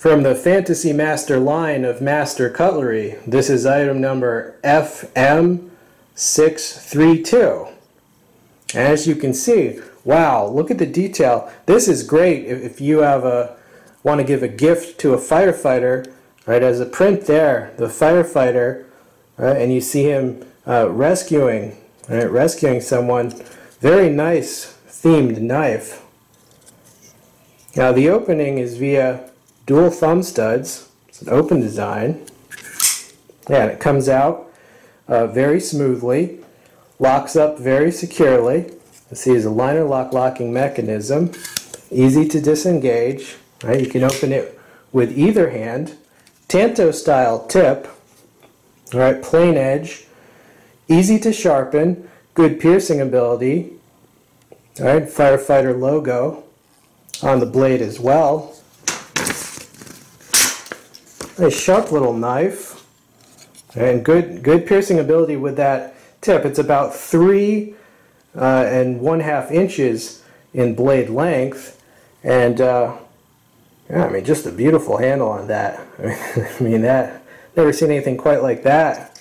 From the Fantasy Master line of Master Cutlery, this is item number FM-632. As you can see, wow, look at the detail. This is great if you have want to give a gift to a firefighter, right? As a print there, the firefighter, right, and you see him rescuing someone. Very nice themed knife. Now the opening is via dual thumb studs. It's an open design. Yeah, and it comes out very smoothly, locks up very securely. You see, it's a liner lock locking mechanism, easy to disengage. Right, you can open it with either hand. Tanto style tip. All right, plain edge, easy to sharpen, good piercing ability. All right, firefighter logo on the blade as well. Nice sharp little knife, and good piercing ability with that tip. It's about 3 1/2 inches in blade length, and yeah, I mean, just a beautiful handle on that. I mean, that never seen anything quite like that.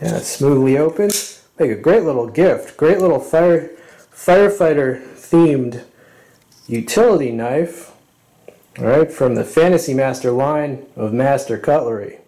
Yeah, it's smoothly open. Like a great little gift, great little firefighter themed utility knife. All right, from the Fantasy Master line of Master Cutlery.